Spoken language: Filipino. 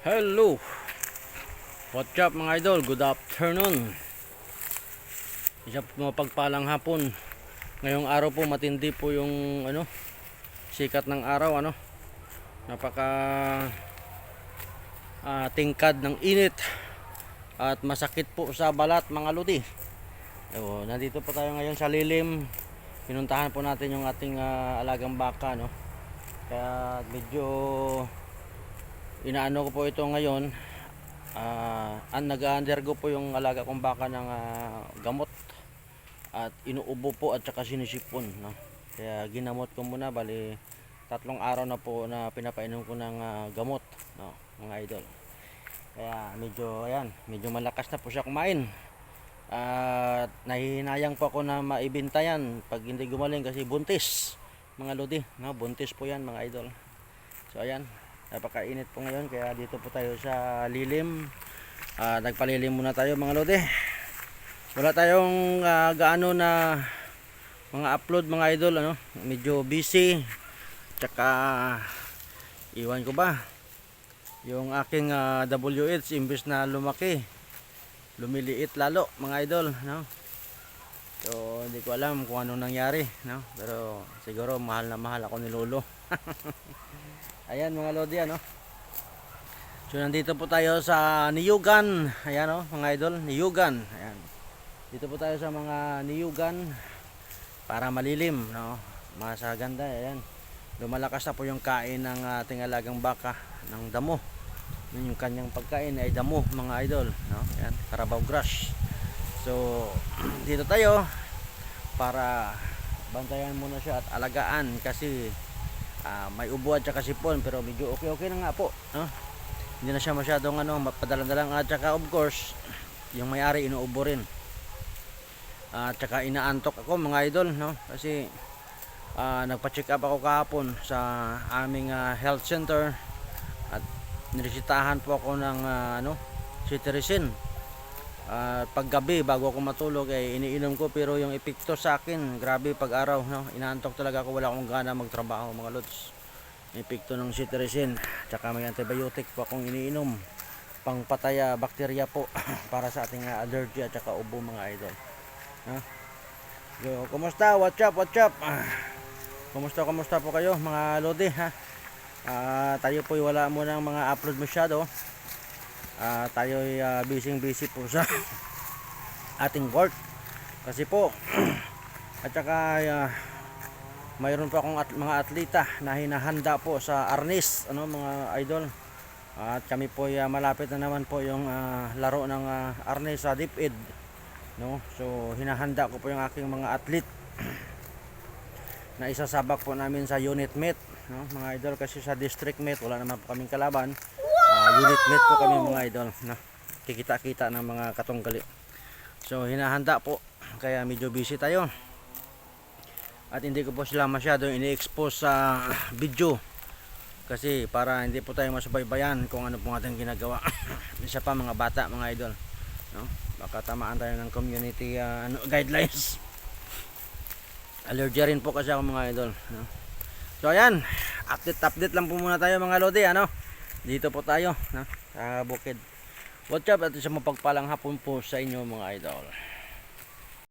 Hello, what's up mga idol? Good afternoon. Isa po mapagpalang hapon. Ngayong araw po matindi po yung sikat ng araw, napaka tingkad ng init at masakit po sa balat mga lodi. Nandito po tayo ngayon sa lilim. Pinuntahan po natin yung ating alagang baka, kaya medyo inaano ko po ito ngayon. Nag-undergo po yung alaga kong baka ng gamot at inuubo po at saka sinisipon, kaya ginamot ko muna, bali 3 araw na po na pinapainom ko ng gamot, mga idol. Kaya medyo malakas na po siya kumain at nahihinayang po ako na maibenta yan pag hindi gumaling kasi buntis mga lodi, buntis po yan mga idol. So ayan, napakainit po ngayon kaya dito po tayo sa lilim. Nagpalilim muna tayo mga lodi. Wala tayong gaano na mga upload mga idol, medyo busy. Tsaka iwan ko ba yung aking WH imbes na lumaki, lumiliit lalo mga idol, So hindi ko alam kung anong nangyari, pero siguro mahal na mahal ako ni Lolo. Ayan mga lodi, So nandito po tayo sa niyugan. Ayan mga idol, niyugan. Ayan. Dito po tayo sa mga niyugan para malilim, masaganda. Ayan. Lumalakas na po yung kain ng ating alagang baka ng damo. Yung kanyang pagkain ay damo mga idol, Ayan, Carabao grass. So dito tayo para bantayan muna siya at alagaan kasi may ubo at saka sipon, pero medyo okay na nga po, hindi na siya masyadong mapadalang-dalang, at saka of course yung may-ari inuubo rin at saka inaantok ako mga idol, kasi nagpa-check up ako kahapon sa aming health center at niresitahan po ako ng cetirizine. Paggabi bago ako matulog ay iniinom ko, pero yung epekto sa akin grabe pag araw, inaantok talaga ako, wala akong gana magtrabaho mga lods. Epekto ng cetirizine, tsaka may antibiotic po akong iniinom pangpatay bakterya po para sa ating allergy at tsaka ubo mga idol. So, kumusta? What's up? Kumusta po kayo mga lodi, tayo po wala muna ng mga upload masyado. Tayo ay busy po sa ating work kasi po at saka mayroon pa akong mga atleta na hinahanda po sa Arnis, mga idol, at kami po ay malapit na naman po yung laro ng Arnis sa DepEd, so hinahanda ko po yung aking mga athlete na isasabak po namin sa unit meet, mga idol, kasi sa district meet wala naman po kaming kalaban. Unit meet po kami mga idol, kikita-kita ng mga katunggali. So hinahanda po, kaya medyo busy tayo at hindi ko po sila masyado ini-expose sa video kasi para hindi po tayo masubaybayan kung ano po ating ginagawa. Isa pa mga bata mga idol, baka tamaan tayo ng community guidelines. Allergy rin po kasi ako mga idol, So ayan, update lang po muna tayo mga lodi, dito po tayo sa bukid. What's up, at isang mapagpalang hapon po sa inyo mga idol.